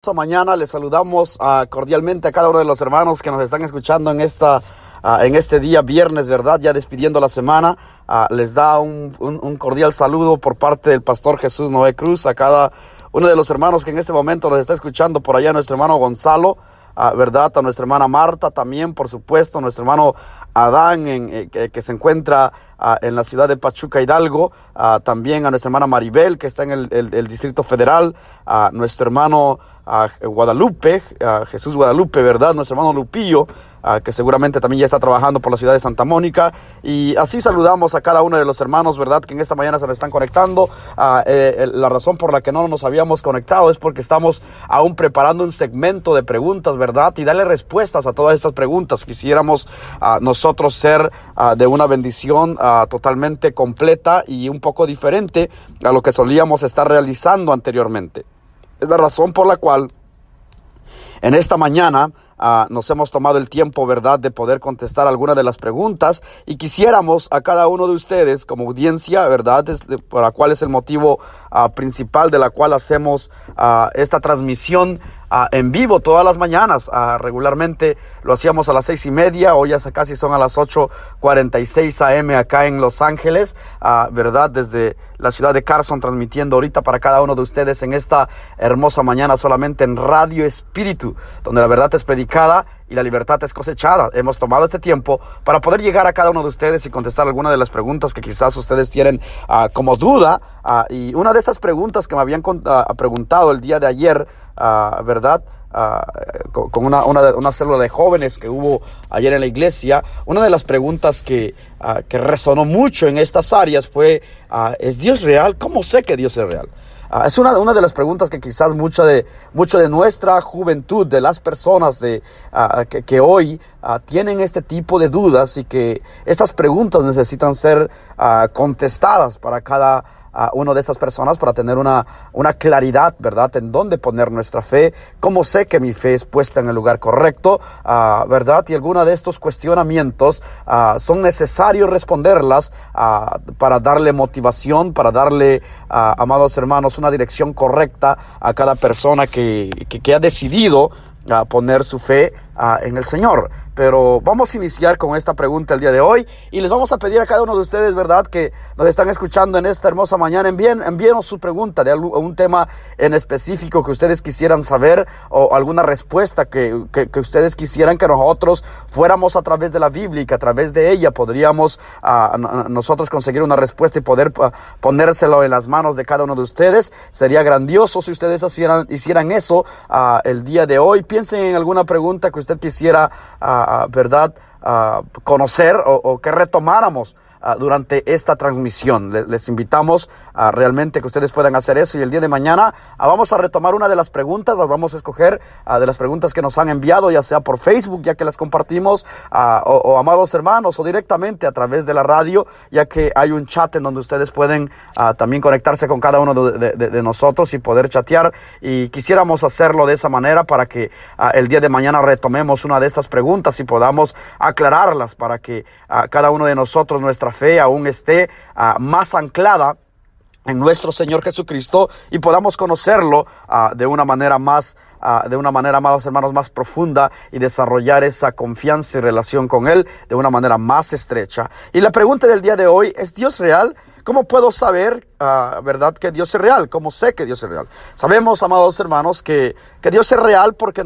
Esta mañana les saludamos cordialmente a cada uno de los hermanos que nos están escuchando en este día viernes, ¿verdad? Ya despidiendo la semana. Les da un cordial saludo por parte del pastor Jesús Noé Cruz a cada uno de los hermanos que en este momento nos está escuchando. Por allá nuestro hermano Gonzalo, ¿verdad? A nuestra hermana Marta también, por supuesto, nuestro hermano Adán que se encuentra en la ciudad de Pachuca, Hidalgo, también a nuestra hermana Maribel que está en el Distrito Federal, a nuestro hermano Guadalupe, Jesús Guadalupe, ¿verdad? Nuestro hermano Lupillo, que seguramente también ya está trabajando por la ciudad de Santa Mónica. Y así saludamos a cada uno de los hermanos, ¿verdad? Que en esta mañana se nos están conectando. La razón por la que no nos habíamos conectado es porque estamos aún preparando un segmento de preguntas, ¿verdad? Y darle respuestas a todas estas preguntas. Quisiéramos nosotros ser de una bendición totalmente completa y un poco diferente a lo que solíamos estar realizando anteriormente. Es la razón por la cual en esta mañana nos hemos tomado el tiempo, ¿verdad?, de poder contestar algunas de las preguntas, y quisiéramos a cada uno de ustedes como audiencia, ¿verdad?, por la cual es el motivo principal de la cual hacemos esta transmisión en vivo todas las mañanas. Regularmente lo hacíamos a las 6:30, hoy ya casi son a las 8:46 AM acá en Los Ángeles, ¿verdad? Desde la ciudad de Carson, transmitiendo ahorita para cada uno de ustedes en esta hermosa mañana solamente en Radio Espíritu, donde la verdad es predicada y la libertad es cosechada. Hemos tomado este tiempo para poder llegar a cada uno de ustedes y contestar algunas de las preguntas que quizás ustedes tienen como duda. Y una de estas preguntas que me habían preguntado el día de ayer, ¿verdad? Con una célula de jóvenes que hubo ayer en la iglesia, una de las preguntas que resonó mucho en estas áreas fue, ¿es Dios real? ¿Cómo sé que Dios es real? Es una de las preguntas que quizás mucho de nuestra juventud, de las personas que hoy tienen este tipo de dudas, y que estas preguntas necesitan ser contestadas para cada uno de estas personas, para tener una claridad, ¿verdad?, en dónde poner nuestra fe, cómo sé que mi fe es puesta en el lugar correcto, ¿verdad? Y algunos de estos cuestionamientos son necesarios responderlas para darle motivación, para darle, amados hermanos, una dirección correcta a cada persona que ha decidido poner su fe en el Señor. Pero vamos a iniciar con esta pregunta el día de hoy, y les vamos a pedir a cada uno de ustedes, ¿verdad?, que nos están escuchando en esta hermosa mañana, envíenos su pregunta de un tema en específico que ustedes quisieran saber, o alguna respuesta que ustedes quisieran que nosotros fuéramos a través de la Biblia, y que a través de ella podríamos nosotros conseguir una respuesta y poder ponérselo en las manos de cada uno de ustedes. Sería grandioso si ustedes hicieran eso el día de hoy. Piensen en alguna pregunta que usted quisiera ¿verdad?, conocer o que retomáramos durante esta transmisión. Les invitamos realmente que ustedes puedan hacer eso, y el día de mañana vamos a retomar una de las preguntas. Las vamos a escoger de las preguntas que nos han enviado, ya sea por Facebook, ya que las compartimos, o amados hermanos, o directamente a través de la radio, ya que hay un chat en donde ustedes pueden también conectarse con cada uno de nosotros y poder chatear. Y quisiéramos hacerlo de esa manera para que el día de mañana retomemos una de estas preguntas y podamos aclararlas, para que cada uno de nosotros, nuestra fe aún esté más anclada en nuestro Señor Jesucristo, y podamos conocerlo de una manera más, amados hermanos, más profunda, y desarrollar esa confianza y relación con Él de una manera más estrecha. Y la pregunta del día de hoy: ¿es Dios real? ¿Cómo puedo saber, verdad, que Dios es real? ¿Cómo sé que Dios es real? Sabemos, amados hermanos, que Dios es real porque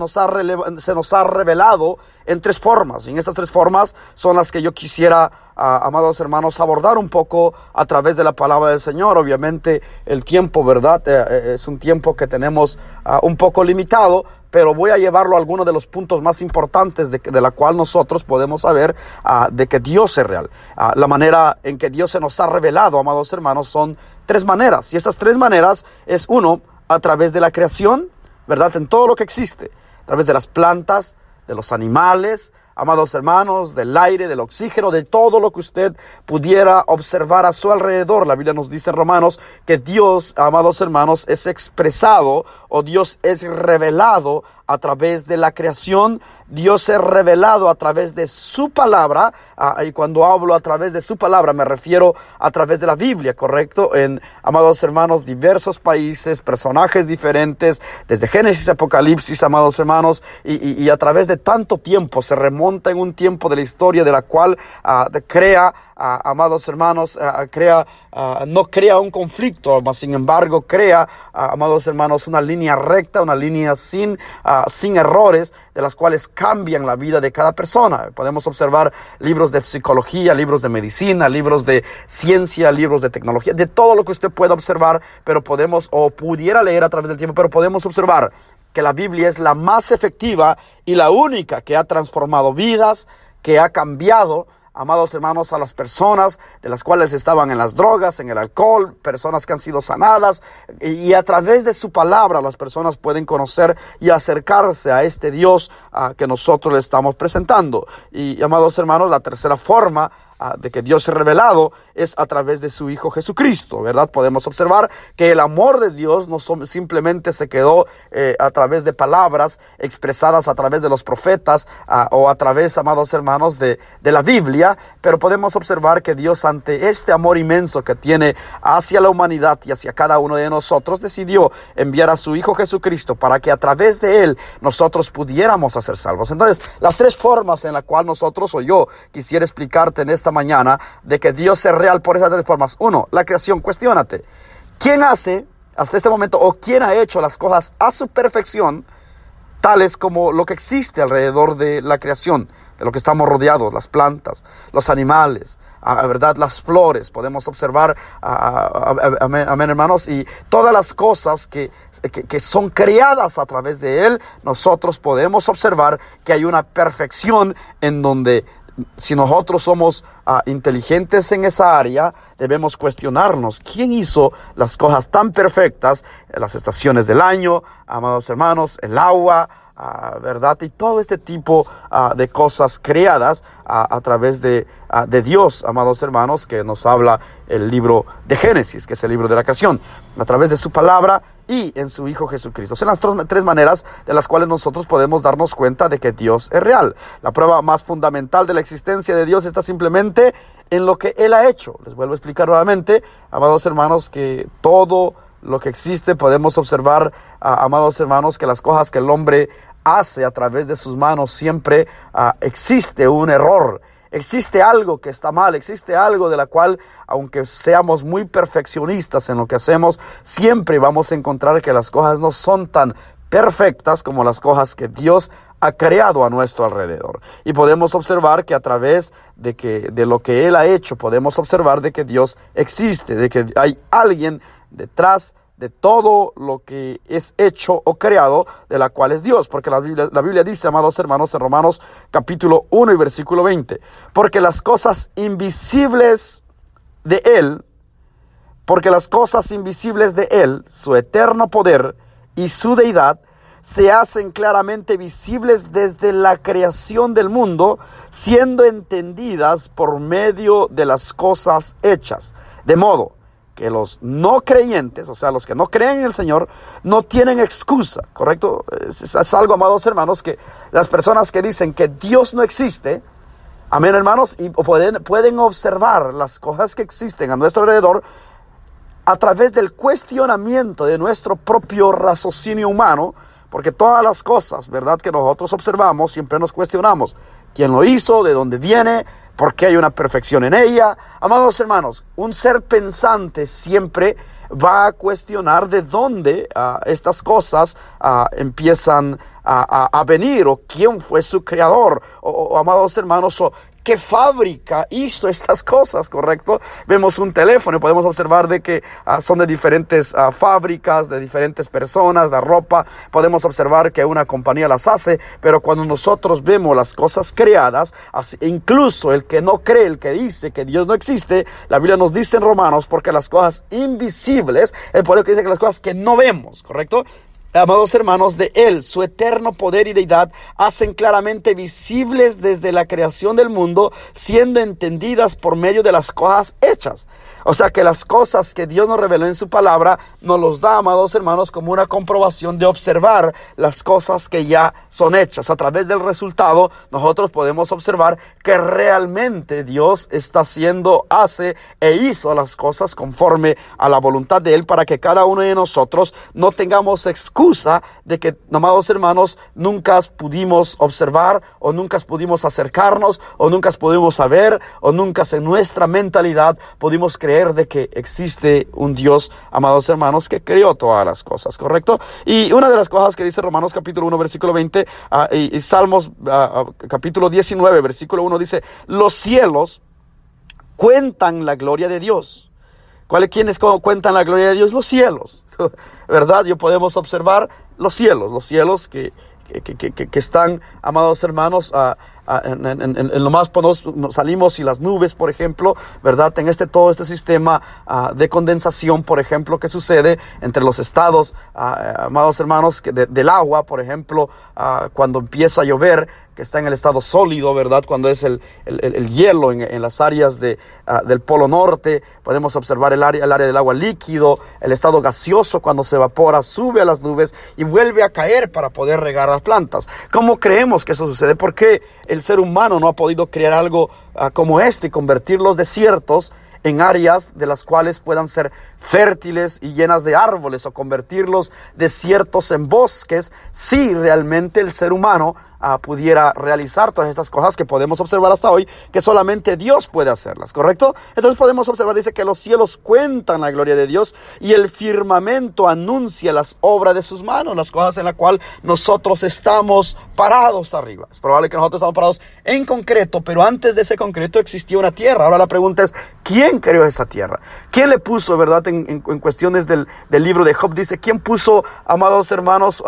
se nos ha revelado en tres formas. Y en estas tres formas son las que yo quisiera, amados hermanos, abordar un poco a través de la palabra del Señor. Obviamente el tiempo, ¿verdad?, es un tiempo que tenemos un poco limitado, pero voy a llevarlo a algunos de los puntos más importantes de la cual nosotros podemos saber de que Dios es real. La manera en que Dios se nos ha revelado, amados hermanos, son tres maneras. Y esas tres maneras es: uno, a través de la creación, ¿verdad?, en todo lo que existe, a través de las plantas, de los animales, amados hermanos, del aire, del oxígeno, de todo lo que usted pudiera observar a su alrededor. La Biblia nos dice en Romanos que Dios, amados hermanos, es expresado, o Dios es revelado a través de la creación, Dios se ha revelado a través de su palabra, y cuando hablo a través de su palabra me refiero a través de la Biblia, ¿correcto? En, amados hermanos, diversos países, personajes diferentes, desde Génesis, Apocalipsis, amados hermanos, y a través de tanto tiempo, se remonta en un tiempo de la historia de la cual crea, amados hermanos, no crea un conflicto, mas sin embargo crea, amados hermanos, una línea recta, una línea sin errores, de las cuales cambian la vida de cada persona. Podemos observar libros de psicología, libros de medicina, libros de ciencia, libros de tecnología, de todo lo que usted pueda observar, pero podemos, o pudiera leer a través del tiempo, pero podemos observar que la Biblia es la más efectiva y la única que ha transformado vidas, que ha cambiado, amados hermanos, a las personas de las cuales estaban en las drogas, en el alcohol, personas que han sido sanadas, y a través de su palabra las personas pueden conocer y acercarse a este Dios que nosotros le estamos presentando. Y, amados hermanos, la tercera forma de que Dios se ha revelado es a través de su Hijo Jesucristo, ¿verdad? Podemos observar que el amor de Dios no simplemente se quedó a través de palabras expresadas a través de los profetas o a través, amados hermanos, de la Biblia, pero podemos observar que Dios, ante este amor inmenso que tiene hacia la humanidad y hacia cada uno de nosotros, decidió enviar a su Hijo Jesucristo para que a través de Él nosotros pudiéramos ser salvos. Entonces, las tres formas en las cuales nosotros, o yo, quisiera explicarte en esta mañana de que Dios es real por esas tres formas. Uno, la creación. Cuestiónate, ¿quién hace hasta este momento, o quién ha hecho las cosas a su perfección, tales como lo que existe alrededor de la creación, de lo que estamos rodeados, las plantas, los animales, ¿verdad? Las flores, podemos observar, amén hermanos, y todas las cosas que son creadas a través de Él, nosotros podemos observar que hay una perfección en donde, si nosotros somos inteligentes en esa área, debemos cuestionarnos quién hizo las cosas tan perfectas, las estaciones del año, amados hermanos, el agua, ¿verdad? Y todo este tipo de cosas creadas a través de Dios, amados hermanos, que nos habla el libro de Génesis, que es el libro de la creación, a través de su palabra y en su Hijo Jesucristo. Son las tres maneras de las cuales nosotros podemos darnos cuenta de que Dios es real. La prueba más fundamental de la existencia de Dios está simplemente en lo que Él ha hecho. Les vuelvo a explicar nuevamente, amados hermanos, que todo lo que existe, podemos observar, amados hermanos, que las cosas que el hombre hace a través de sus manos, siempre existe un error. Existe algo que está mal, existe algo de la cual, aunque seamos muy perfeccionistas en lo que hacemos, siempre vamos a encontrar que las cosas no son tan perfectas como las cosas que Dios ha creado a nuestro alrededor. Y podemos observar que a través de lo que Él ha hecho, podemos observar de que Dios existe, de que hay alguien detrás de todo lo que es hecho o creado, de la cual es Dios. Porque la Biblia dice, amados hermanos, en Romanos capítulo 1 y versículo 20, porque las cosas invisibles de Él, su eterno poder y su deidad, se hacen claramente visibles desde la creación del mundo, siendo entendidas por medio de las cosas hechas. De modo que los no creyentes, o sea, los que no creen en el Señor, no tienen excusa, ¿correcto? Es algo, amados hermanos, que las personas que dicen que Dios no existe, amén hermanos, y pueden observar las cosas que existen a nuestro alrededor a través del cuestionamiento de nuestro propio raciocinio humano, porque todas las cosas, ¿verdad?, que nosotros observamos, siempre nos cuestionamos quién lo hizo, de dónde viene, por qué hay una perfección en ella. Amados hermanos, un ser pensante siempre va a cuestionar de dónde estas cosas empiezan a venir, o quién fue su creador, o amados hermanos, o qué fábrica hizo estas cosas, ¿correcto? Vemos un teléfono y podemos observar de que son de diferentes fábricas, de diferentes personas, la ropa, podemos observar que una compañía las hace, pero cuando nosotros vemos las cosas creadas, incluso el que no cree, el que dice que Dios no existe, la Biblia nos dice en Romanos, porque las cosas invisibles, por eso que dice que las cosas que no vemos, ¿correcto?, amados hermanos, de Él, su eterno poder y deidad, hacen claramente visibles desde la creación del mundo, siendo entendidas por medio de las cosas hechas. O sea que las cosas que Dios nos reveló en su palabra, nos los da, amados hermanos, como una comprobación de observar las cosas que ya son hechas. A través del resultado, nosotros podemos observar que realmente Dios está haciendo, hace e hizo las cosas conforme a la voluntad de Él, para que cada uno de nosotros no tengamos excusa de que, amados hermanos, nunca pudimos observar, o nunca pudimos acercarnos, o nunca pudimos saber, o nunca en nuestra mentalidad pudimos creer de que existe un Dios, amados hermanos, que creó todas las cosas, ¿correcto? Y una de las cosas que dice Romanos capítulo 1, versículo 20, y Salmos capítulo 19, versículo 1, dice: los cielos cuentan la gloria de Dios. ¿Quiénes cuentan la gloria de Dios? Los cielos, ¿verdad? Yo podemos observar los cielos que están, amados hermanos, en lo más salimos, y las nubes, por ejemplo, ¿verdad? En todo este sistema de condensación, por ejemplo, que sucede entre los estados, amados hermanos, del agua, por ejemplo, cuando empieza a llover, que está en el estado sólido, ¿verdad? Cuando es el hielo en las áreas del Polo Norte, podemos observar el área del agua líquido, el estado gaseoso cuando se evapora, sube a las nubes y vuelve a caer para poder regar las plantas. ¿Cómo creemos que eso sucede? ¿Por qué el ser humano no ha podido crear algo como este y convertir los desiertos en áreas de las cuales puedan ser fértiles y llenas de árboles, o convertir los desiertos en bosques, si realmente el ser humano pudiera realizar todas estas cosas que podemos observar hasta hoy, que solamente Dios puede hacerlas, ¿correcto? Entonces podemos observar, dice que los cielos cuentan la gloria de Dios, y el firmamento anuncia las obras de sus manos, las cosas en las cuales nosotros estamos parados arriba. Es probable que nosotros estamos parados en concreto, pero antes de ese concreto existía una tierra. Ahora la pregunta es, ¿quién creó esa tierra? ¿Quién le puso, verdad? En cuestiones del libro de Job dice, ¿quién puso, amados hermanos,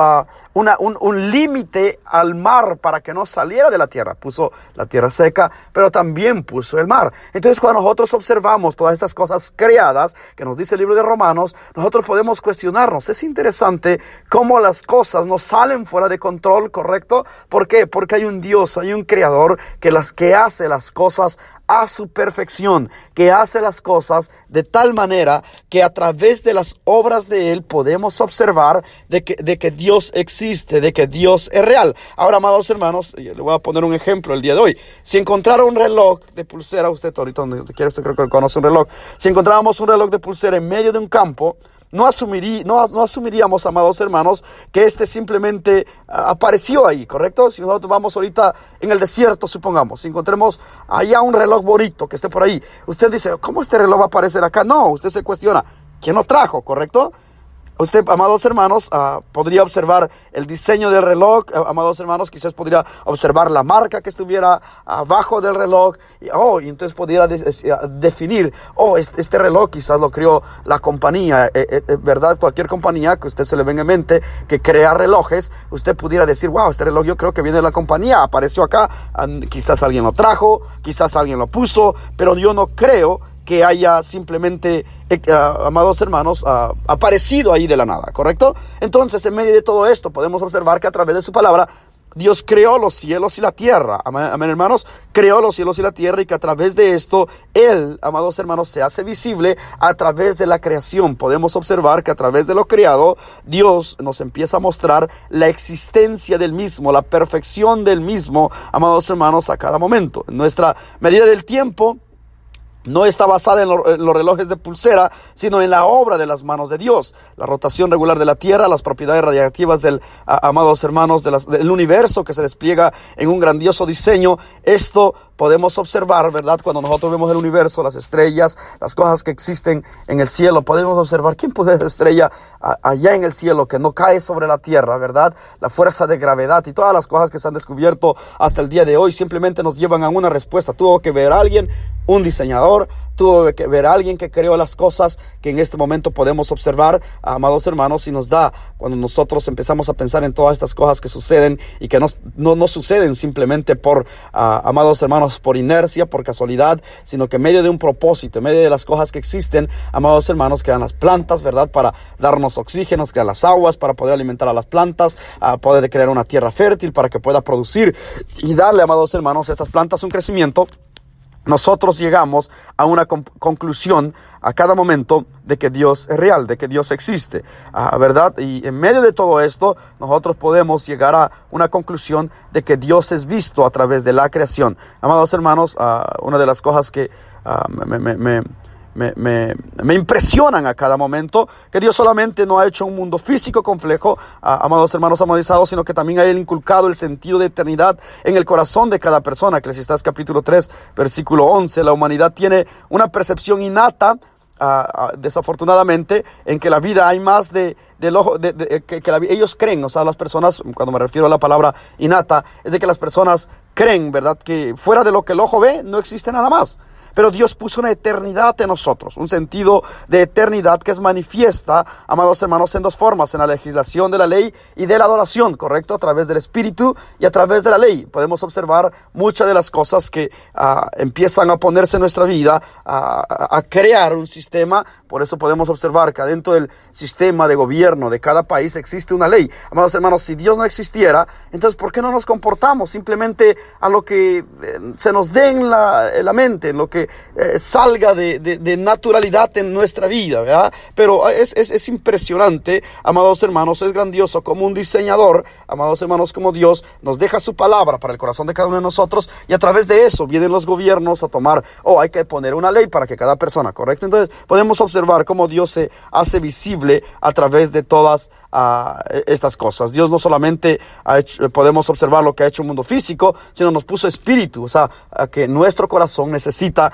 un límite al mar para que no saliera de la tierra? Puso la tierra seca, pero también puso el mar. Entonces, cuando nosotros observamos todas estas cosas creadas que nos dice el libro de Romanos, nosotros podemos cuestionarnos. Es interesante cómo las cosas no salen fuera de control, ¿correcto? ¿Por qué? Porque hay un Dios, hay un creador que hace las cosas a su perfección, que hace las cosas de tal manera que a través de las obras de Él podemos observar de que Dios existe, de que Dios es real. Ahora, amados hermanos, le voy a poner un ejemplo el día de hoy. Si encontrara un reloj de pulsera, usted ahorita donde quiera, usted creo que conoce un reloj. Si encontráramos un reloj de pulsera en medio de un campo, no asumiríamos, amados hermanos, que este simplemente apareció ahí, ¿correcto? Si nosotros vamos ahorita en el desierto, supongamos, si encontremos allá un reloj bonito que esté por ahí, usted dice, ¿cómo este reloj va a aparecer acá? No, usted se cuestiona, ¿quién lo trajo, correcto? Usted, amados hermanos, podría observar el diseño del reloj, amados hermanos, quizás podría observar la marca que estuviera abajo del reloj, y entonces podría definir, este reloj quizás lo creó la compañía, ¿verdad? Cualquier compañía que usted se le venga en mente que crea relojes, usted pudiera decir, wow, este reloj yo creo que viene de la compañía, apareció acá, quizás alguien lo trajo, quizás alguien lo puso, pero yo no creo que haya simplemente, amados hermanos, aparecido ahí de la nada, ¿correcto? Entonces, en medio de todo esto, podemos observar que a través de su palabra, Dios creó los cielos y la tierra. Amén, hermanos, creó los cielos y la tierra, y que a través de esto, Él, amados hermanos, se hace visible a través de la creación. Podemos observar que a través de lo creado, Dios nos empieza a mostrar la existencia del mismo, la perfección del mismo, amados hermanos, a cada momento. En nuestra medida del tiempo, no está basada en los relojes de pulsera, sino en la obra de las manos de Dios. La rotación regular de la Tierra, las propiedades radiactivas amados hermanos, del universo que se despliega en un grandioso diseño. Esto podemos observar, ¿verdad? Cuando nosotros vemos el universo, las estrellas, las cosas que existen en el cielo, podemos observar quién puede ser estrella allá en el cielo que no cae sobre la tierra, ¿verdad? La fuerza de gravedad y todas las cosas que se han descubierto hasta el día de hoy simplemente nos llevan a una respuesta. Tuvo que ver a alguien, un diseñador, tuvo que ver a alguien que creó las cosas que en este momento podemos observar, amados hermanos, y nos da, cuando nosotros empezamos a pensar en todas estas cosas que suceden y que no suceden simplemente por, amados hermanos, hermanos, por inercia, por casualidad, sino que en medio de un propósito, en medio de las cosas que existen, amados hermanos, crean las plantas, ¿verdad? Para darnos oxígeno, crean las aguas, para poder alimentar a las plantas, poder crear una tierra fértil para que pueda producir y darle, amados hermanos, a estas plantas un crecimiento. Nosotros llegamos a una conclusión a cada momento de que Dios es real, de que Dios existe, ¿verdad? Y en medio de todo esto, nosotros podemos llegar a una conclusión de que Dios es visto a través de la creación. Amados hermanos, una de las cosas que me impresionan a cada momento, que Dios solamente no ha hecho un mundo físico complejo, amados hermanos amorizados, sino que también ha inculcado el sentido de eternidad en el corazón de cada persona. Eclesiastés capítulo 3, versículo 11, la humanidad tiene una percepción innata, desafortunadamente, en que la vida hay más ellos creen, o sea, las personas, cuando me refiero a la palabra innata, es de que las personas creen, ¿verdad?, que fuera de lo que el ojo ve no existe nada más. Pero Dios puso una eternidad en nosotros, un sentido de eternidad que es manifiesta, amados hermanos, en dos formas: en la legislación de la ley y de la adoración, ¿correcto? A través del Espíritu y a través de la ley. Podemos observar muchas de las cosas que empiezan a ponerse en nuestra vida, a crear un sistema. Por eso podemos observar que adentro del sistema de gobierno de cada país existe una ley. Amados hermanos, si Dios no existiera, entonces ¿por qué no nos comportamos simplemente a lo que se nos dé en la mente, en lo que salga de naturalidad en nuestra vida, ¿verdad? Pero es impresionante, amados hermanos, es grandioso como un diseñador, amados hermanos, como Dios nos deja su palabra para el corazón de cada uno de nosotros, y a través de eso vienen los gobiernos a tomar, hay que poner una ley para que cada persona, ¿correcto? Entonces podemos observar cómo Dios se hace visible a través de todas estas cosas. Dios no solamente podemos observar lo que ha hecho el mundo físico, sino nos puso espíritu, o sea, que nuestro corazón necesita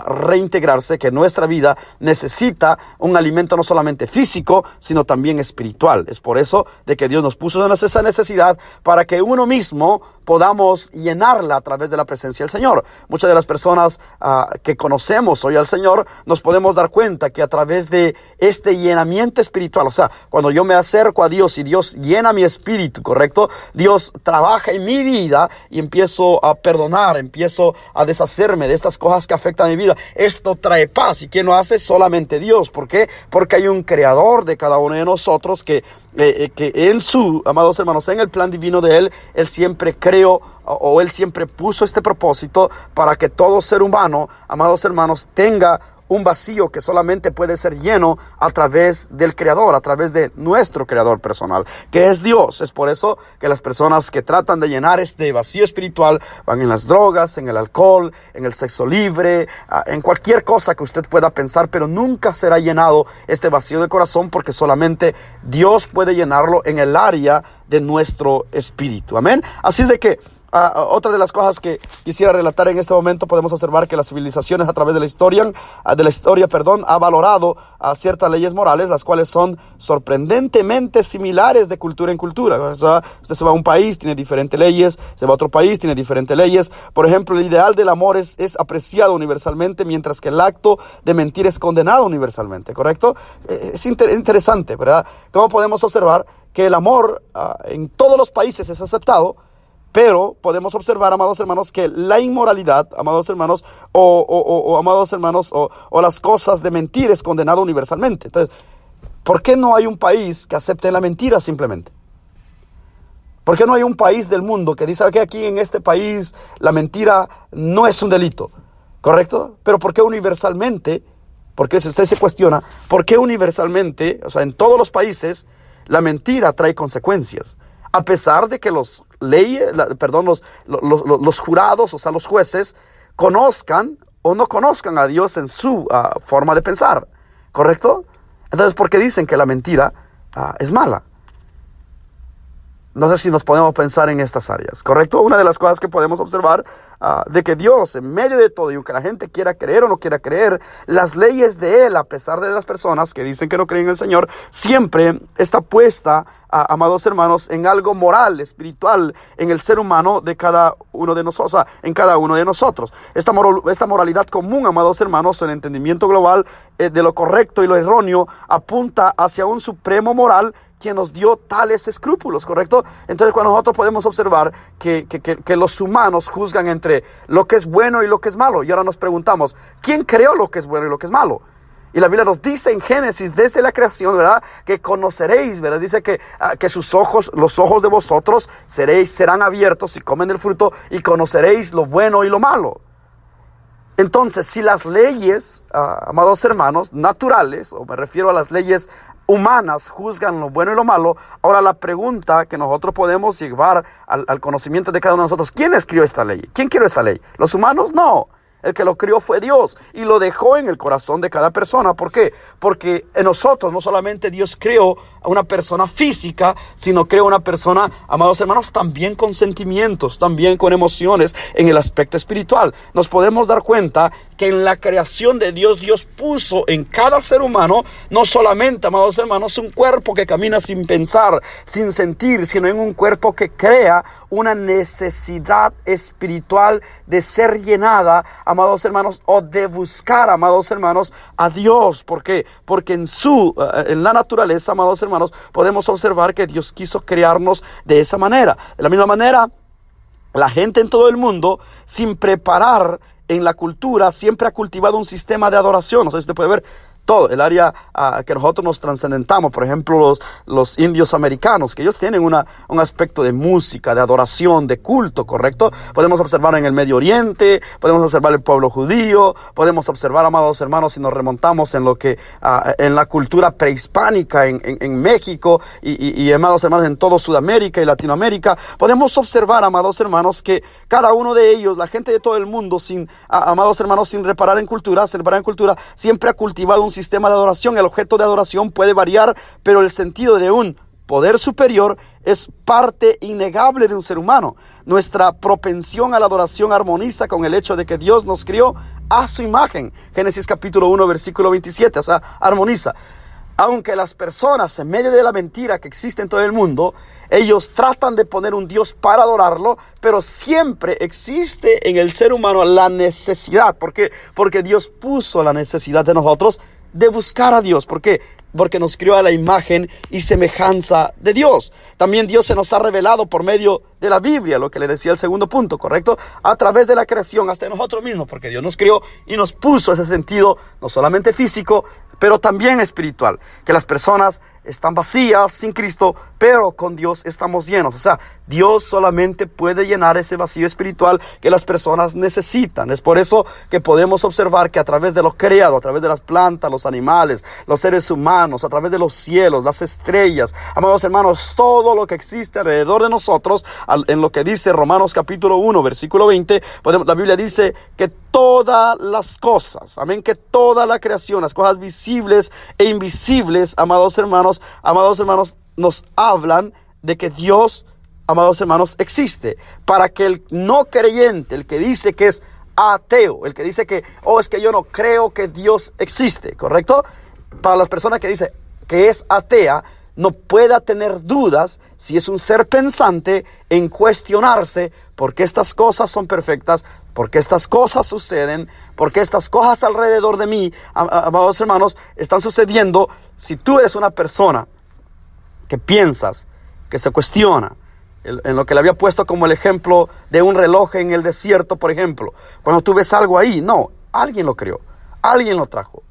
reintegrarse, que nuestra vida necesita un alimento no solamente físico, sino también espiritual. Es por eso de que Dios nos puso en esa necesidad, para que uno mismo podamos llenarla a través de la presencia del Señor. Muchas de las personas que conocemos hoy al Señor, nos podemos dar cuenta que a través de este llenamiento espiritual, o sea, cuando yo me acerco a Dios y Dios llena mi espíritu, ¿correcto? Dios trabaja en mi vida y empiezo a perdonar, empiezo a deshacerme de estas cosas que afectan mi vida. Esto trae paz. ¿Y quién lo hace? Solamente Dios. ¿Por qué? Porque hay un creador de cada uno de nosotros que en su, amados hermanos, en el plan divino de Él siempre creó, o Él siempre puso este propósito para que todo ser humano, amados hermanos, tenga un vacío que solamente puede ser lleno a través del Creador, a través de nuestro Creador personal, que es Dios. Es por eso que las personas que tratan de llenar este vacío espiritual van en las drogas, en el alcohol, en el sexo libre, en cualquier cosa que usted pueda pensar, pero nunca será llenado este vacío de corazón, porque solamente Dios puede llenarlo en el área de nuestro espíritu. Amén. Así es de que otra de las cosas que quisiera relatar en este momento, podemos observar que las civilizaciones a través de la historia, ha valorado ciertas leyes morales, las cuales son sorprendentemente similares de cultura en cultura. O sea, usted se va a un país, tiene diferentes leyes, se va a otro país, tiene diferentes leyes. Por ejemplo, el ideal del amor es apreciado universalmente, mientras que el acto de mentir es condenado universalmente, ¿correcto? Es interesante, ¿verdad? ¿Cómo podemos observar que el amor en todos los países es aceptado? Pero podemos observar, amados hermanos, que la inmoralidad, amados hermanos, amados hermanos, o las cosas de mentir es condenado universalmente. Entonces, ¿por qué no hay un país que acepte la mentira simplemente? ¿Por qué no hay un país del mundo que dice que aquí en este país la mentira no es un delito? ¿Correcto? Pero ¿por qué universalmente? Porque si usted se cuestiona, ¿por qué universalmente, o sea, en todos los países, la mentira trae consecuencias? A pesar de que los jurados, o sea, los jueces, conozcan o no conozcan a Dios en su forma de pensar, ¿correcto? Entonces, ¿por qué dicen que la mentira es mala? No sé si nos podemos pensar en estas áreas, ¿correcto? Una de las cosas que podemos observar de que Dios, en medio de todo, y aunque la gente quiera creer o no quiera creer, las leyes de Él, a pesar de las personas que dicen que no creen en el Señor, siempre está puesta, amados hermanos, en algo moral, espiritual, en el ser humano de cada uno de nosotros, o sea, en cada uno de nosotros. Esta moralidad común, amados hermanos, el entendimiento global de lo correcto y lo erróneo, apunta hacia un supremo moral quien nos dio tales escrúpulos, ¿correcto? Entonces, cuando nosotros podemos observar que los humanos juzgan entre lo que es bueno y lo que es malo, y ahora nos preguntamos, ¿quién creó lo que es bueno y lo que es malo? Y la Biblia nos dice en Génesis, desde la creación, ¿verdad?, que conoceréis, ¿verdad? Dice que sus ojos, los ojos de vosotros serán abiertos y comen el fruto y conoceréis lo bueno y lo malo. Entonces, si las leyes, amados hermanos, naturales, o me refiero a las leyes humanas, juzgan lo bueno y lo malo, ahora la pregunta que nosotros podemos llevar al conocimiento de cada uno de nosotros, ¿quién escribió esta ley? ¿Quién creó esta ley? ¿Los humanos? No. El que lo crió fue Dios y lo dejó en el corazón de cada persona. ¿Por qué? Porque en nosotros no solamente Dios creó a una persona física, sino creó una persona, amados hermanos, también con sentimientos, también con emociones en el aspecto espiritual. Nos podemos dar cuenta que en la creación de Dios, Dios puso en cada ser humano, no solamente, amados hermanos, un cuerpo que camina sin pensar, sin sentir, sino en un cuerpo que crea una necesidad espiritual de ser llenada, amados hermanos, o de buscar, amados hermanos, a Dios. ¿Por qué? Porque en la naturaleza, amados hermanos, podemos observar que Dios quiso crearnos de esa manera. De la misma manera, la gente en todo el mundo, sin preparar en la cultura, siempre ha cultivado un sistema de adoración. No sé si usted puede ver todo el área que nosotros nos trascendentamos. Por ejemplo, los indios americanos, que ellos tienen un aspecto de música, de adoración, de culto, ¿correcto? Podemos observar en el Medio Oriente, podemos observar el pueblo judío, podemos observar, amados hermanos, si nos remontamos en la cultura prehispánica en México y, amados hermanos, en todo Sudamérica y Latinoamérica, podemos observar, amados hermanos, que cada uno de ellos, la gente de todo el mundo, amados hermanos, sin reparar en cultura, siempre ha cultivado un sistema de adoración. El objeto de adoración puede variar, pero el sentido de un poder superior es parte innegable de un ser humano. Nuestra propensión a la adoración armoniza con el hecho de que Dios nos crió a su imagen. Génesis capítulo 1, versículo 27, o sea, armoniza. Aunque las personas, en medio de la mentira que existe en todo el mundo, ellos tratan de poner un Dios para adorarlo, pero siempre existe en el ser humano la necesidad. ¿Por qué? Porque Dios puso la necesidad de nosotros de buscar a Dios. ¿Por qué? Porque nos crió a la imagen y semejanza de Dios. También Dios se nos ha revelado por medio de la Biblia, lo que le decía el segundo punto, ¿correcto? A través de la creación, hasta nosotros mismos, porque Dios nos crió y nos puso ese sentido, no solamente físico, pero también espiritual, que las personas están vacías sin Cristo, pero con Dios estamos llenos. O sea, Dios solamente puede llenar ese vacío espiritual que las personas necesitan. Es por eso que podemos observar que a través de lo creado, a través de las plantas, los animales, los seres humanos, a través de los cielos, las estrellas, amados hermanos, todo lo que existe alrededor de nosotros, en lo que dice Romanos capítulo 1, versículo 20, la Biblia dice que todas las cosas, amén, que toda la creación, las cosas visibles e invisibles, amados hermanos, nos hablan de que Dios, amados hermanos, existe. Para que el no creyente, el que dice que es ateo, el que dice que, es que yo no creo que Dios existe, ¿correcto? Para las personas que dicen que es atea, no pueda tener dudas, si es un ser pensante, en cuestionarse por qué estas cosas son perfectas, por qué estas cosas suceden, por qué estas cosas alrededor de mí, amados hermanos, están sucediendo. Si tú eres una persona que piensas, que se cuestiona, en lo que le había puesto como el ejemplo de un reloj en el desierto, por ejemplo, cuando tú ves algo ahí, no, alguien lo creó, alguien lo trajo,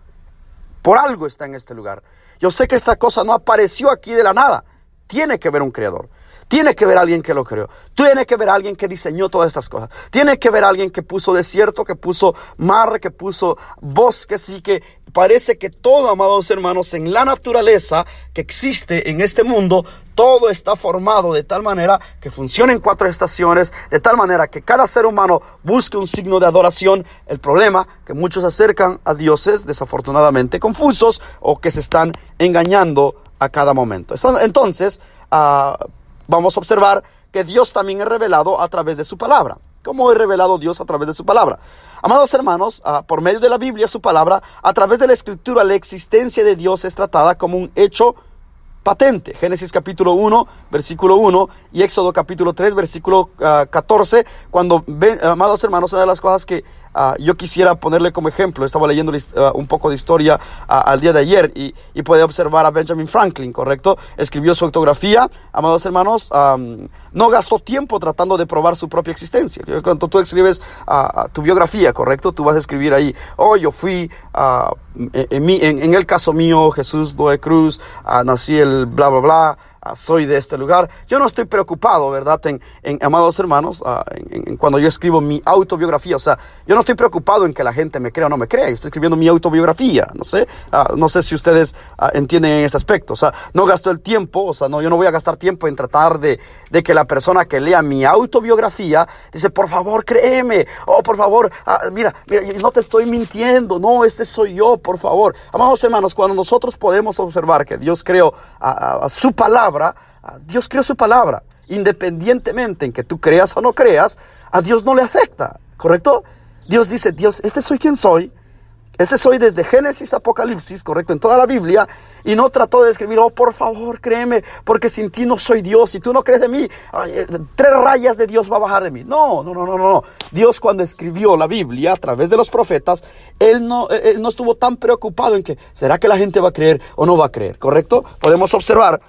por algo está en este lugar. Yo sé que esta cosa no apareció aquí de la nada, tiene que haber un creador. Tiene que haber alguien que lo creó. Tiene que haber alguien que diseñó todas estas cosas. Tiene que haber alguien que puso desierto, que puso mar, que puso bosques. Y que parece que todo, amados hermanos, en la naturaleza que existe en este mundo, todo está formado de tal manera que funciona en 4 estaciones, de tal manera que cada ser humano busque un signo de adoración. El problema que muchos se acercan a dioses desafortunadamente confusos o que se están engañando a cada momento. Entonces, vamos a observar que Dios también es revelado a través de su palabra. ¿Cómo es revelado Dios a través de su palabra? Amados hermanos, por medio de la Biblia, su palabra, a través de la Escritura, la existencia de Dios es tratada como un hecho patente. Génesis capítulo 1, versículo 1 y Éxodo capítulo 3, versículo 14. Cuando ven, amados hermanos, una de las cosas que yo quisiera ponerle como ejemplo. Estaba leyendo un poco de historia al día de ayer y puede observar a Benjamin Franklin, ¿correcto? Escribió su autografía, amados hermanos, no gastó tiempo tratando de probar su propia existencia. Cuando tú escribes tu biografía, ¿correcto? Tú vas a escribir ahí, yo fui, en el caso mío, Jesús Noé Cruz, nací el bla bla bla, soy de este lugar. Yo no estoy preocupado, ¿verdad? Amados hermanos, cuando yo escribo mi autobiografía, o sea, yo no estoy preocupado en que la gente me crea o no me crea. Yo estoy escribiendo mi autobiografía, no sé si ustedes entienden en ese aspecto. O sea, no gasto el tiempo, yo no voy a gastar tiempo en tratar de que la persona que lea mi autobiografía dice, por favor, créeme, por favor, mira, no te estoy mintiendo, no, este soy yo, por favor. Amados hermanos, cuando nosotros podemos observar que Dios creó su palabra, Dios creó su palabra, independientemente en que tú creas o no creas, a Dios no le afecta, ¿correcto? Dios dice, este soy quien soy, este soy desde Génesis a Apocalipsis, ¿correcto? En toda la Biblia, y no trató de escribir, por favor, créeme, porque sin ti no soy Dios, si tú no crees de mí, 3 rayas de Dios va a bajar de mí. No. Dios, cuando escribió la Biblia a través de los profetas, Él no estuvo tan preocupado en que, ¿será que la gente va a creer o no va a creer? ¿Correcto? Podemos observar,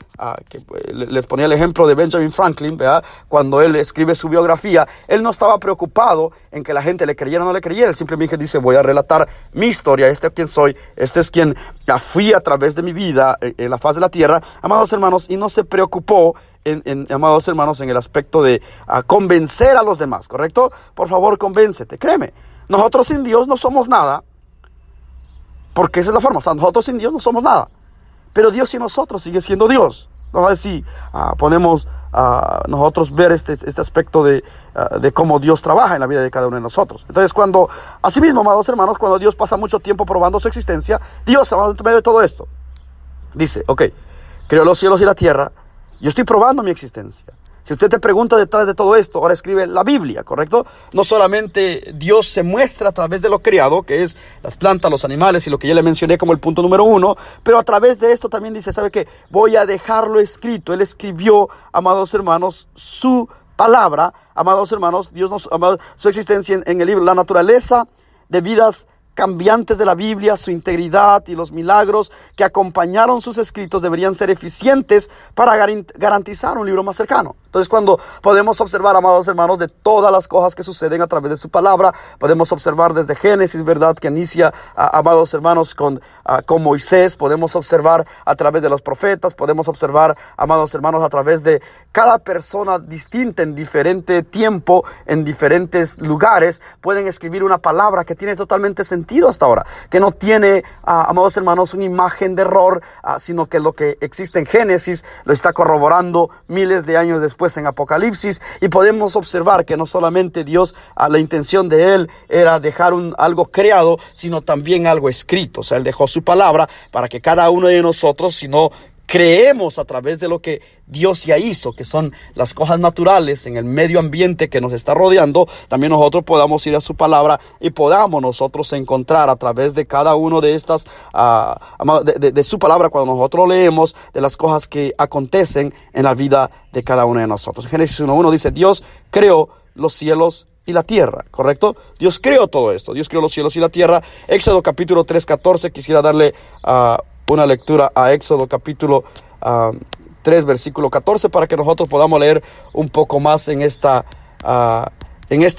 que les ponía el ejemplo de Benjamin Franklin, ¿verdad? Cuando él escribe su biografía, él no estaba preocupado en que la gente le creyera o no le creyera. Él simplemente dice, voy a relatar mi historia, este es quien soy, este es quien fui a través de mi vida en la faz de la tierra, amados hermanos, y no se preocupó amados hermanos, en el aspecto de convencer a los demás, ¿correcto? Por favor, convéncete, créeme, nosotros sin Dios no somos nada, porque esa es la forma, nosotros sin Dios no somos nada, pero Dios sin nosotros sigue siendo Dios. No sé si podemos nosotros ver este aspecto de cómo Dios trabaja en la vida de cada uno de nosotros. Entonces, asimismo, amados hermanos, cuando Dios pasa mucho tiempo probando su existencia, Dios, en medio de todo esto, dice, creó los cielos y la tierra, yo estoy probando mi existencia. Si usted te pregunta detrás de todo esto, ahora escribe la Biblia, ¿correcto? No solamente Dios se muestra a través de lo creado, que es las plantas, los animales y lo que ya le mencioné como el punto número 1, pero a través de esto también dice, ¿sabe qué? Voy a dejarlo escrito. Él escribió, amados hermanos, su palabra, amados hermanos, su existencia en el libro, la naturaleza de vidas cambiantes de la Biblia, su integridad y los milagros que acompañaron sus escritos deberían ser eficientes para garantizar un libro más cercano. Entonces, cuando podemos observar, amados hermanos, de todas las cosas que suceden a través de su palabra, podemos observar desde Génesis, ¿verdad?, que inicia, amados hermanos, con Moisés, podemos observar a través de los profetas, podemos observar, amados hermanos, a través de cada persona distinta en diferente tiempo, en diferentes lugares, pueden escribir una palabra que tiene totalmente sentido hasta ahora, que no tiene, amados hermanos, una imagen de error, sino que lo que existe en Génesis lo está corroborando miles de años después en Apocalipsis, y podemos observar que no solamente Dios, la intención de Él era dejar algo creado, sino también algo escrito. O sea, Él dejó su palabra para que cada uno de nosotros, si no creemos a través de lo que Dios ya hizo, que son las cosas naturales en el medio ambiente que nos está rodeando, también nosotros podamos ir a su palabra y podamos nosotros encontrar a través de cada uno de estas, de su palabra, cuando nosotros leemos, de las cosas que acontecen en la vida de cada uno de nosotros. En Génesis 1:1 dice, Dios creó los cielos y la tierra, ¿correcto? Dios creó todo esto, Dios creó los cielos y la tierra. Éxodo capítulo 3:14, quisiera darle una lectura a Éxodo capítulo 3, versículo 14, para que nosotros podamos leer un poco más en este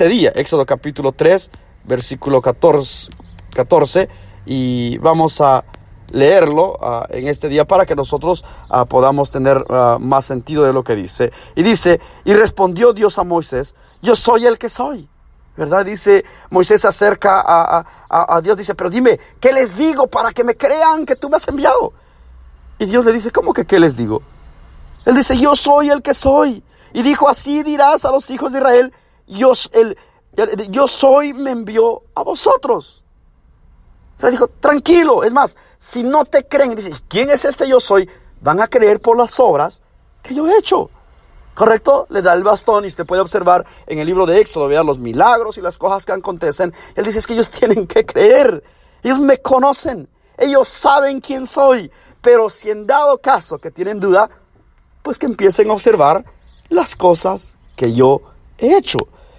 día. Éxodo capítulo 3, versículo 14, y vamos a leerlo en este día para que nosotros podamos tener más sentido de lo que dice. Y dice, y respondió Dios a Moisés, yo soy el que soy. ¿Verdad? Dice, Moisés se acerca a Dios, dice, pero dime, ¿qué les digo para que me crean que tú me has enviado? Y Dios le dice, ¿cómo que qué les digo? Él dice, yo soy el que soy. Y dijo, así dirás a los hijos de Israel, yo soy, me envió a vosotros. O sea, dijo, tranquilo, es más, si no te creen, dice, ¿quién es este yo soy? Van a creer por las obras que yo he hecho. ¿Correcto? Le da el bastón, y usted puede observar en el libro de Éxodo, vea los milagros y las cosas que acontecen. Él dice, es que ellos tienen que creer. Ellos me conocen. Ellos saben quién soy. Pero si en dado caso que tienen duda, pues que empiecen a observar las cosas que yo he hecho.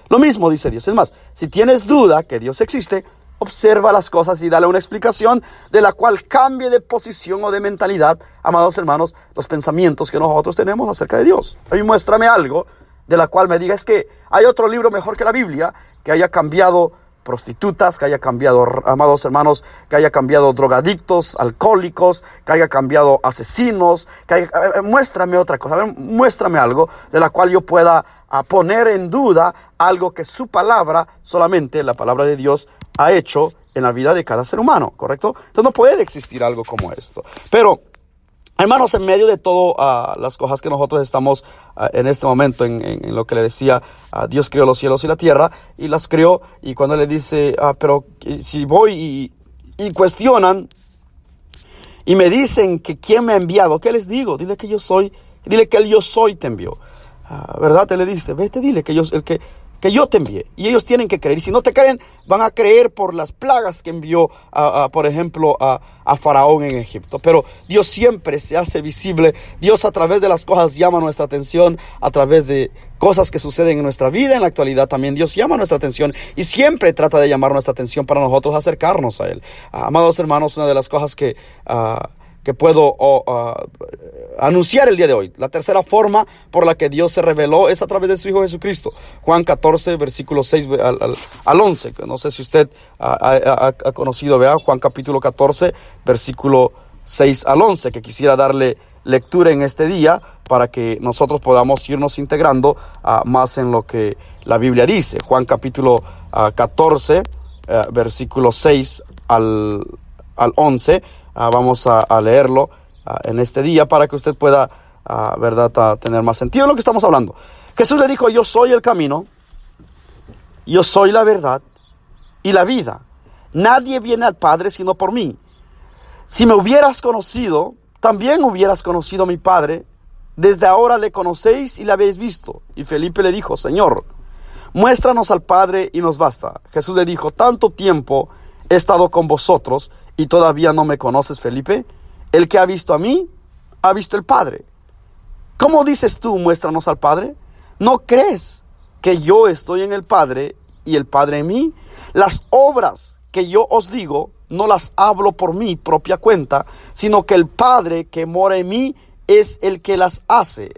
Lo mismo dice Dios. Es más, si tienes duda que Dios existe, observa las cosas y dale una explicación de la cual cambie de posición o de mentalidad, amados hermanos, los pensamientos que nosotros tenemos acerca de Dios. A mí muéstrame algo de la cual me diga, es que hay otro libro mejor que la Biblia, que haya cambiado prostitutas, que haya cambiado, amados hermanos, que haya cambiado drogadictos, alcohólicos, que haya cambiado asesinos, muéstrame otra cosa, muéstrame algo de la cual yo pueda poner en duda algo que su palabra, solamente la palabra de Dios, ha hecho en la vida de cada ser humano, ¿correcto? Entonces no puede existir algo como esto. Pero, hermanos, en medio de todas las cosas que nosotros estamos en este momento, en lo que le decía, Dios creó los cielos y la tierra, y las creó, y cuando le dice, pero si voy y cuestionan, y me dicen que quién me ha enviado, ¿qué les digo? Dile que yo soy, dile que el yo soy te envió. ¿Verdad? Él le dice, vete, dile que yo te envié. Y ellos tienen que creer. Y si no te creen, van a creer por las plagas que envió, por ejemplo, a Faraón en Egipto. Pero Dios siempre se hace visible. Dios a través de las cosas llama nuestra atención. A través de cosas que suceden en nuestra vida, en la actualidad también Dios llama nuestra atención. Y siempre trata de llamar nuestra atención para nosotros acercarnos a Él. Amados hermanos, una de las cosas que puedo anunciar el día de hoy. La tercera forma por la que Dios se reveló es a través de su Hijo Jesucristo. Juan 14, versículo 6 al 11. No sé si usted ha conocido, vea, Juan capítulo 14, versículo 6 al 11, que quisiera darle lectura en este día para que nosotros podamos irnos integrando más en lo que la Biblia dice. Juan capítulo 14, versículo 6 al 11. Vamos a leerlo en este día para que usted pueda, ¿verdad?, tener más sentido en lo que estamos hablando. Jesús le dijo, yo soy el camino, yo soy la verdad y la vida. Nadie viene al Padre sino por mí. Si me hubieras conocido, también hubieras conocido a mi Padre. Desde ahora le conocéis y le habéis visto. Y Felipe le dijo, Señor, muéstranos al Padre y nos basta. Jesús le dijo, tanto tiempo he estado con vosotros y todavía no me conoces, Felipe. El que ha visto a mí, ha visto el Padre. ¿Cómo dices tú, muéstranos al Padre? ¿No crees que yo estoy en el Padre y el Padre en mí? Las obras que yo os digo, no las hablo por mi propia cuenta, sino que el Padre que mora en mí es el que las hace.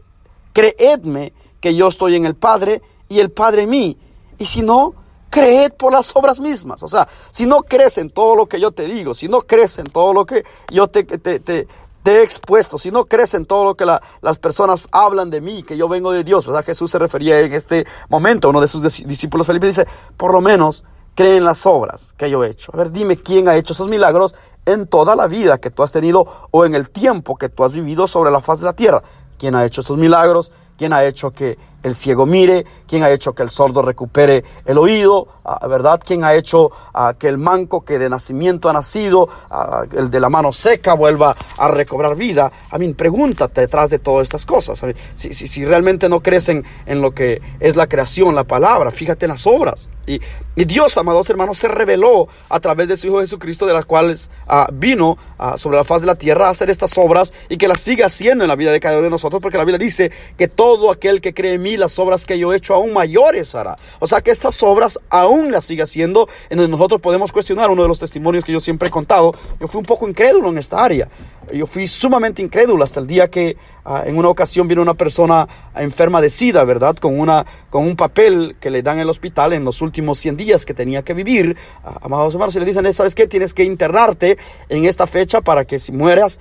Creedme que yo estoy en el Padre y el Padre en mí. Y si no, creed por las obras mismas. O sea, si no crees en todo lo que yo te digo, si no crees en todo lo que yo te he expuesto, si no crees en todo lo que las personas hablan de mí, que yo vengo de Dios, ¿verdad? Jesús se refería en este momento, uno de sus discípulos, Felipe, dice, por lo menos cree en las obras que yo he hecho. A ver, dime quién ha hecho esos milagros en toda la vida que tú has tenido o en el tiempo que tú has vivido sobre la faz de la tierra. ¿Quién ha hecho estos milagros? ¿Quién ha hecho que el ciego mire? ¿Quién ha hecho que el sordo recupere el oído? ¿Verdad? ¿Quién ha hecho que el manco que de nacimiento ha nacido, el de la mano seca, vuelva a recobrar vida? Pregúntate detrás de todas estas cosas. Si realmente no crees en lo que es la creación, la palabra, fíjate en las obras. Y Dios, amados hermanos, se reveló a través de su Hijo Jesucristo, de las cuales vino sobre la faz de la tierra a hacer estas obras y que las siga haciendo en la vida de cada uno de nosotros, porque la Biblia dice que todo aquel que cree en mí, las obras que yo he hecho aún mayores hará. O sea que estas obras aún las sigue haciendo, en donde nosotros podemos cuestionar. Uno de los testimonios que yo siempre he contado, yo fui un poco incrédulo en esta área. Yo fui sumamente incrédulo hasta el día que en una ocasión vino una persona enferma de SIDA, ¿verdad? Con un papel que le dan en el hospital en los últimos 100 días que tenía que vivir. Amados hermanos, y le dicen, ¿sabes qué? Tienes que internarte en esta fecha para que si mueras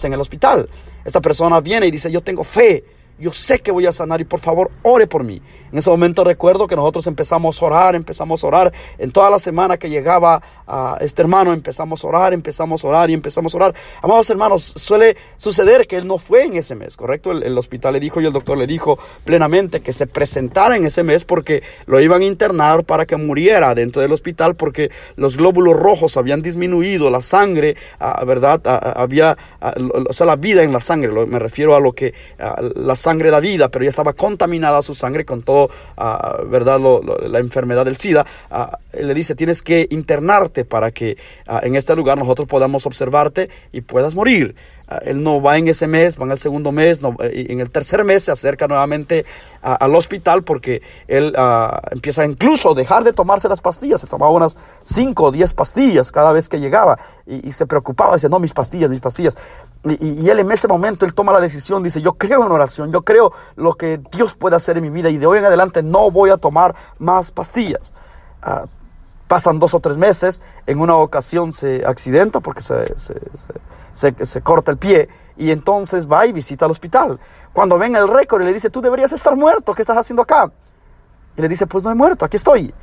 en el hospital. Esta persona viene y dice, yo tengo fe. Yo sé que voy a sanar y por favor ore por mí. En ese momento recuerdo que nosotros empezamos a orar. En toda la semana que llegaba este hermano empezamos a orar. Amados hermanos, suele suceder que él no fue en ese mes, ¿correcto? El hospital le dijo y el doctor le dijo plenamente que se presentara en ese mes porque lo iban a internar para que muriera dentro del hospital, porque los glóbulos rojos habían disminuido, la sangre, ¿verdad? Había, la vida en la sangre, me refiero a lo que la sangre da vida, pero ya estaba contaminada su sangre con todo, ¿verdad? La enfermedad del SIDA. Él le dice, tienes que internarte para que en este lugar nosotros podamos observarte y puedas morir. él no va en ese mes, va en el segundo mes, no, y en el tercer mes se acerca nuevamente al hospital porque él empieza incluso a dejar de tomarse las pastillas. Se tomaba unas 5 o 10 pastillas cada vez que llegaba y se preocupaba, decía, no, mis pastillas. Y él en ese momento, él toma la decisión, dice, yo creo en oración, yo creo lo que Dios puede hacer en mi vida y de hoy en adelante no voy a tomar más pastillas. Pasan 2 o 3 meses, en una ocasión se accidenta porque se corta el pie y entonces va y visita al hospital. Cuando ven el récord y le dice, tú deberías estar muerto, ¿qué estás haciendo acá? Y le dice, pues no he muerto, aquí estoy.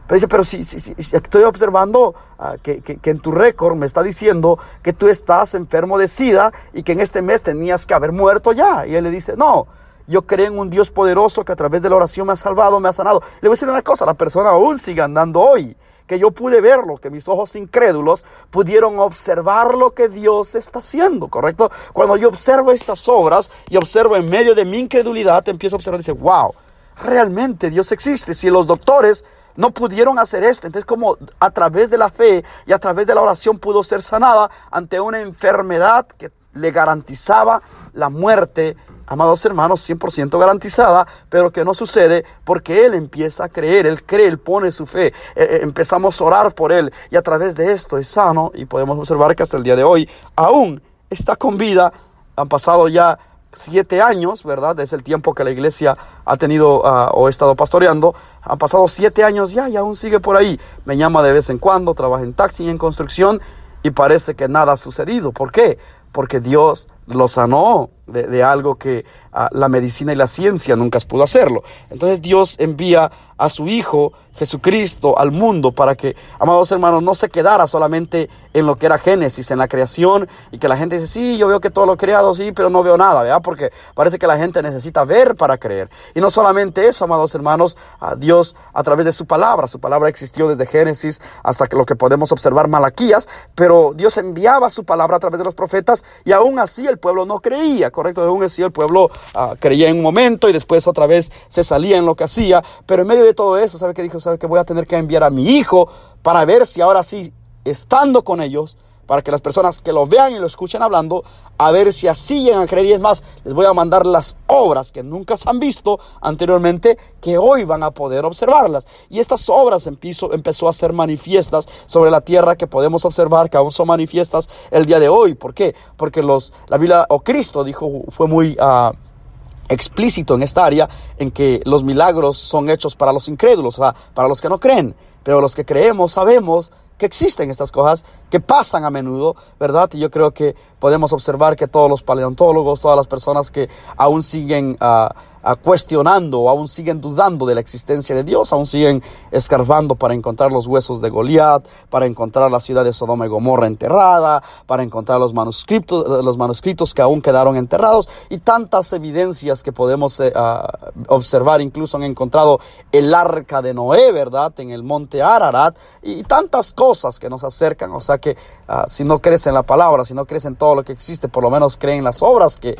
Pero dice, pero si estoy observando que en tu récord me está diciendo que tú estás enfermo de SIDA y que en este mes tenías que haber muerto ya. Y él le dice, no, yo creo en un Dios poderoso que a través de la oración me ha salvado, me ha sanado. Le voy a decir una cosa, la persona aún sigue andando hoy, que yo pude verlo, que mis ojos incrédulos pudieron observar lo que Dios está haciendo, ¿correcto? Cuando yo observo estas obras y observo en medio de mi incredulidad, empiezo a observar y dice, wow, realmente Dios existe. Si los doctores no pudieron hacer esto, entonces como a través de la fe y a través de la oración pudo ser sanada ante una enfermedad que le garantizaba la muerte, amados hermanos, 100% garantizada, pero que no sucede porque él empieza a creer, él cree, él pone su fe, empezamos a orar por él y a través de esto es sano y podemos observar que hasta el día de hoy aún está con vida. Han pasado ya 7 años, ¿verdad? Es el tiempo que la iglesia ha tenido o ha estado pastoreando. Han pasado 7 años ya y aún sigue por ahí. Me llama de vez en cuando, trabaja en taxi y en construcción y parece que nada ha sucedido. ¿Por qué? Porque Dios lo sanó de algo que la medicina y la ciencia nunca pudo hacerlo. Entonces Dios envía a su Hijo Jesucristo al mundo para que, amados hermanos, no se quedara solamente en lo que era Génesis, en la creación, y que la gente dice, sí, yo veo que todo lo creado, sí, pero no veo nada, ¿verdad? Porque parece que la gente necesita ver para creer. Y no solamente eso, amados hermanos, Dios a través de su palabra existió desde Génesis hasta que lo que podemos observar Malaquías, pero Dios enviaba su palabra a través de los profetas y aún así el pueblo no creía, ¿correcto? Aún así el pueblo creía en un momento y después otra vez se salía en lo que hacía, pero en medio de todo eso, ¿sabe qué dijo? ¿Sabe que voy a tener que enviar a mi Hijo para ver si ahora sí, estando con ellos, para que las personas que lo vean y lo escuchen hablando, a ver si así llegan a creer? Y es más, les voy a mandar las obras que nunca se han visto anteriormente, que hoy van a poder observarlas. Y estas obras empezó a ser manifiestas sobre la tierra, que podemos observar que aún son manifiestas el día de hoy. ¿Por qué? Porque la Biblia o Cristo fue muy explícito en esta área, en que los milagros son hechos para los incrédulos, o sea, para los que no creen, pero los que creemos sabemos que existen estas cosas que pasan a menudo, ¿verdad? Y yo creo que podemos observar que todos los paleontólogos, todas las personas que aún siguen cuestionando o aún siguen dudando de la existencia de Dios, aún siguen escarbando para encontrar los huesos de Goliat, para encontrar la ciudad de Sodoma y Gomorra enterrada, para encontrar los manuscritos que aún quedaron enterrados y tantas evidencias que podemos observar. Incluso han encontrado el arca de Noé, ¿verdad? En el monte Ararat, y tantas cosas que nos acercan. O sea que si no crees en la palabra, si no crees en todo lo que existe, por lo menos cree en las obras que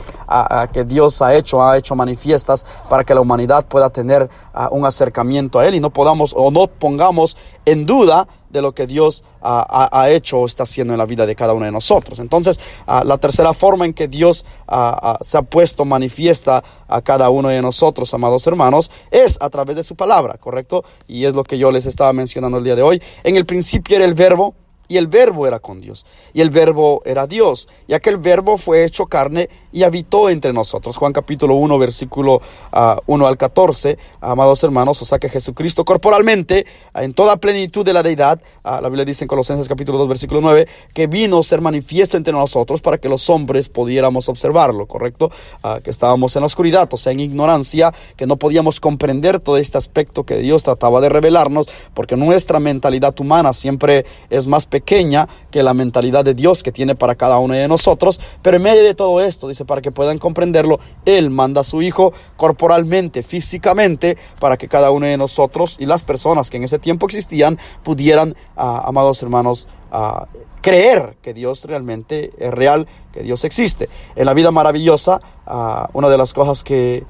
Dios ha hecho manifiestas, para que la humanidad pueda tener un acercamiento a Él y no pongamos en duda de lo que Dios ha hecho o está haciendo en la vida de cada uno de nosotros. Entonces, la tercera forma en que Dios se ha puesto manifiesta a cada uno de nosotros, amados hermanos, es a través de su palabra, ¿correcto? Y es lo que yo les estaba mencionando el día de hoy. En el principio era el Verbo, y el Verbo era con Dios, y el Verbo era Dios, y aquel Verbo fue hecho carne y habitó entre nosotros. Juan capítulo 1, versículo 1 al 14, amados hermanos, o sea que Jesucristo corporalmente, en toda plenitud de la deidad, la Biblia dice en Colosenses capítulo 2, versículo 9, que vino a ser manifiesto entre nosotros para que los hombres pudiéramos observarlo, ¿correcto? Que estábamos en la oscuridad, o sea, en ignorancia, que no podíamos comprender todo este aspecto que Dios trataba de revelarnos, porque nuestra mentalidad humana siempre es más pequeña que la mentalidad de Dios que tiene para cada uno de nosotros. Pero en medio de todo esto, dice, para que puedan comprenderlo, Él manda a su Hijo corporalmente, físicamente, para que cada uno de nosotros y las personas que en ese tiempo existían pudieran, amados hermanos, creer que Dios realmente es real, que Dios existe. En la vida maravillosa, una de las cosas que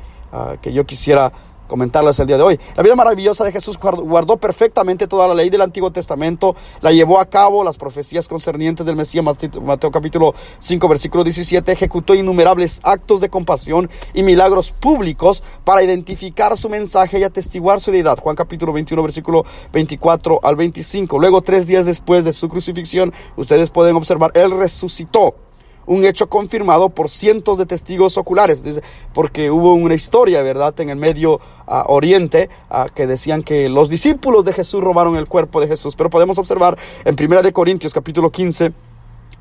yo quisiera comentarles el día de hoy. La vida maravillosa de Jesús guardó perfectamente toda la ley del Antiguo Testamento, la llevó a cabo, las profecías concernientes del Mesías, Mateo capítulo 5, versículo 17, ejecutó innumerables actos de compasión y milagros públicos para identificar su mensaje y atestiguar su deidad. Juan capítulo 21, versículo 24 al 25. Luego, 3 días después de su crucifixión, ustedes pueden observar, Él resucitó. Un hecho confirmado por cientos de testigos oculares, porque hubo una historia, ¿verdad?, en el Medio Oriente, que decían que los discípulos de Jesús robaron el cuerpo de Jesús. Pero podemos observar en 1 Corintios capítulo 15,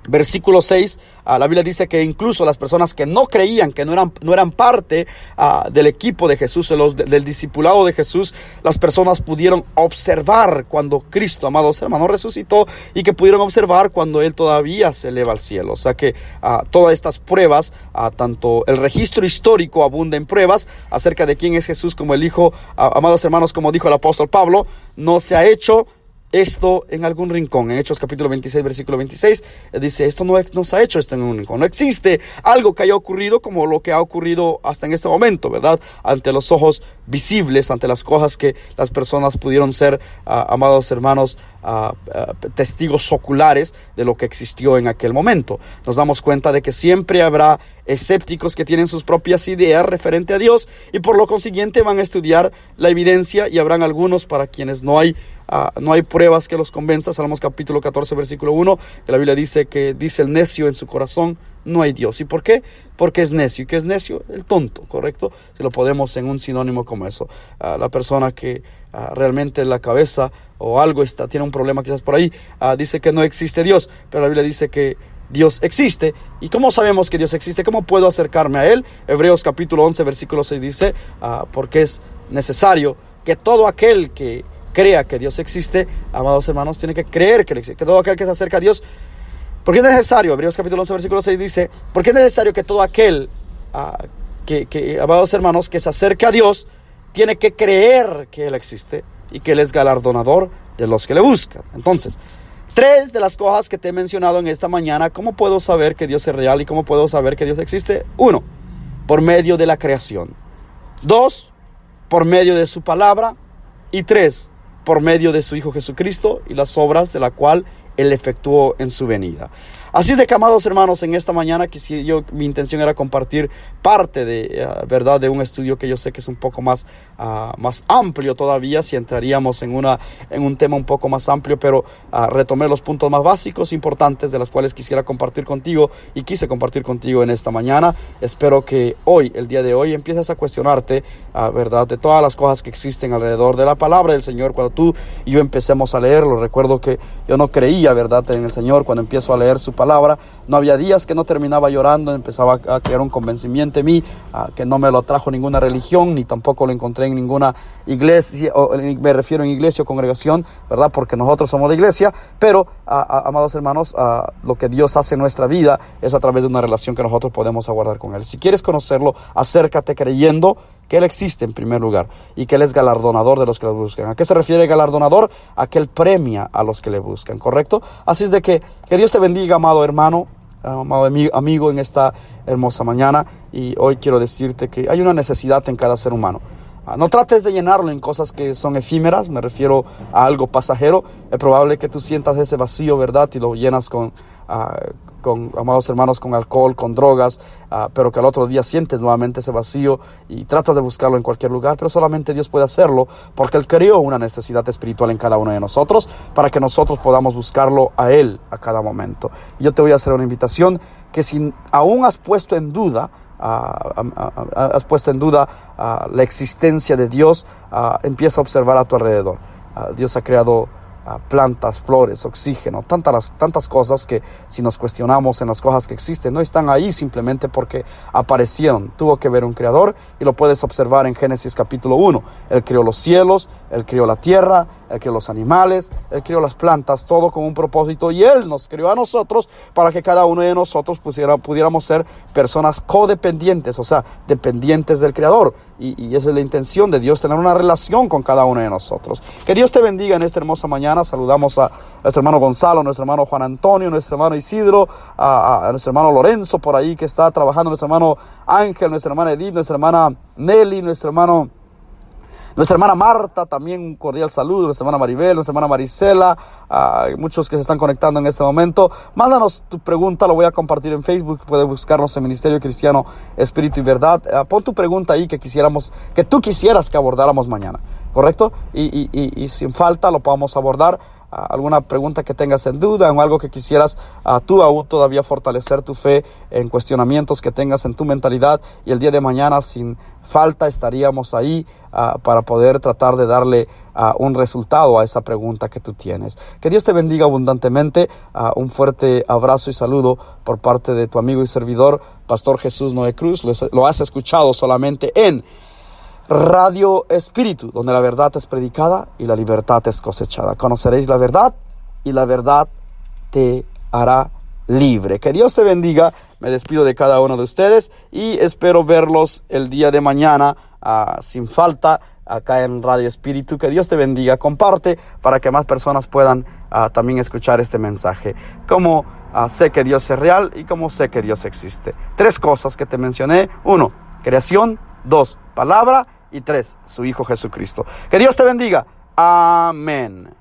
versículo 6, la Biblia dice que incluso las personas que no creían, que no eran parte del equipo de Jesús, del discipulado de Jesús, las personas pudieron observar cuando Cristo, amados hermanos, resucitó, y que pudieron observar cuando Él todavía se eleva al cielo. O sea que todas estas pruebas, tanto el registro histórico abunda en pruebas acerca de quién es Jesús como el Hijo, amados hermanos, como dijo el apóstol Pablo, no se ha hecho esto en algún rincón. En Hechos capítulo 26, versículo 26, dice, esto no se ha hecho esto en un rincón. No existe algo que haya ocurrido como lo que ha ocurrido hasta en este momento, ¿verdad? Ante los ojos visibles, ante las cosas que las personas pudieron ser, amados hermanos, testigos oculares de lo que existió en aquel momento. Nos damos cuenta de que siempre habrá escépticos que tienen sus propias ideas referente a Dios, y por lo consiguiente van a estudiar la evidencia, y habrán algunos para quienes no hay pruebas que los convenza. Salmos capítulo 14, versículo 1, que la Biblia dice que dice el necio en su corazón, no hay Dios. ¿Y por qué? Porque es necio. ¿Y qué es necio? El tonto, ¿correcto? Si lo podemos en un sinónimo como eso. La persona que realmente en la cabeza o algo tiene un problema quizás por ahí, dice que no existe Dios, pero la Biblia dice que Dios existe. ¿Y cómo sabemos que Dios existe? ¿Cómo puedo acercarme a Él? Hebreos capítulo 11, versículo 6 dice, porque es necesario que todo aquel que crea que Dios existe, amados hermanos, tiene que creer que Él existe, que todo aquel que se acerca a Dios, porque es necesario, Hebreos capítulo 11, versículo 6 dice, porque es necesario que todo aquel, amados hermanos, que se acerca a Dios, tiene que creer que Él existe y que Él es galardonador de los que le buscan. Entonces, 3 de las cosas que te he mencionado en esta mañana, ¿cómo puedo saber que Dios es real y cómo puedo saber que Dios existe? 1, por medio de la creación. 2, por medio de su palabra. Y 3, por medio de su Hijo Jesucristo y las obras de la cual Él efectuó en su venida. Así de que, amados hermanos, en esta mañana mi intención era compartir parte verdad, de un estudio que yo sé que es un poco más amplio todavía, si entraríamos en un tema un poco más amplio, pero retomé los puntos más básicos, importantes, de las cuales quisiera compartir contigo y quise compartir contigo en esta mañana. Espero que hoy, el día de hoy, empieces a cuestionarte, verdad, de todas las cosas que existen alrededor de la palabra del Señor. Cuando tú y yo empecemos a leerlo, recuerdo que yo no creía, verdad, en el Señor. Cuando empiezo a leer su palabra, no había días que no terminaba llorando. Empezaba a crear un convencimiento en mí, que no me lo trajo ninguna religión, ni tampoco lo encontré en ninguna iglesia, me refiero en iglesia o congregación, ¿verdad? Porque nosotros somos de iglesia, pero, amados hermanos, lo que Dios hace en nuestra vida es a través de una relación que nosotros podemos aguardar con Él. Si quieres conocerlo, acércate creyendo que Él existe en primer lugar y que Él es galardonador de los que le buscan. ¿A qué se refiere galardonador? A que Él premia a los que le buscan, ¿correcto? Así es de que Dios te bendiga, amado hermano, amado amigo, en esta hermosa mañana. Y hoy quiero decirte que hay una necesidad en cada ser humano. No trates de llenarlo en cosas que son efímeras, me refiero a algo pasajero. Es probable que tú sientas ese vacío, ¿verdad? Y lo llenas con amados hermanos, con alcohol, con drogas, pero que al otro día sientes nuevamente ese vacío y tratas de buscarlo en cualquier lugar, pero solamente Dios puede hacerlo, porque Él creó una necesidad espiritual en cada uno de nosotros para que nosotros podamos buscarlo a Él a cada momento. Y yo te voy a hacer una invitación, que si aún has puesto en duda la existencia de Dios, empieza a observar a tu alrededor. Dios ha creado plantas, flores, oxígeno, tantas cosas que, si nos cuestionamos en las cosas que existen, no están ahí simplemente porque aparecieron. Tuvo que haber un creador, y lo puedes observar en Génesis capítulo 1. Él creó los cielos, Él creó la tierra, Él creó los animales, Él creó las plantas, todo con un propósito, y Él nos creó a nosotros para que cada uno de nosotros pudiéramos ser personas codependientes, o sea, dependientes del creador. Y esa es la intención de Dios, tener una relación con cada uno de nosotros. Que Dios te bendiga en esta hermosa mañana. Saludamos a nuestro hermano Gonzalo, nuestro hermano Juan Antonio, nuestro hermano Isidro, a nuestro hermano Lorenzo por ahí que está trabajando, nuestro hermano Ángel, nuestra hermana Edith, nuestra hermana Nelly, nuestro hermano Nuestra hermana Marta, también un cordial saludo. Nuestra hermana Maribel, nuestra hermana Marisela, muchos que se están conectando en este momento. Mándanos tu pregunta, lo voy a compartir en Facebook. Puedes buscarnos en Ministerio Cristiano Espíritu y Verdad. Pon tu pregunta ahí que tú quisieras que abordáramos mañana, ¿correcto? Y sin falta lo podamos abordar. Alguna pregunta que tengas en duda, o algo que quisieras tú aún todavía fortalecer tu fe, en cuestionamientos que tengas en tu mentalidad, y el día de mañana sin falta estaríamos ahí para poder tratar de darle un resultado a esa pregunta que tú tienes. Que Dios te bendiga abundantemente. Un fuerte abrazo y saludo por parte de tu amigo y servidor, Pastor Jesús Noé Cruz. Lo has escuchado solamente en Radio Espíritu, donde la verdad es predicada y la libertad es cosechada. Conoceréis la verdad y la verdad te hará libre. Que Dios te bendiga. Me despido de cada uno de ustedes y espero verlos el día de mañana sin falta acá en Radio Espíritu. Que Dios te bendiga. Comparte para que más personas puedan también escuchar este mensaje. Como sé que Dios es real y como sé que Dios existe. 3 cosas que te mencioné. 1, creación. 2, palabra. Y 3, su Hijo Jesucristo. Que Dios te bendiga. Amén.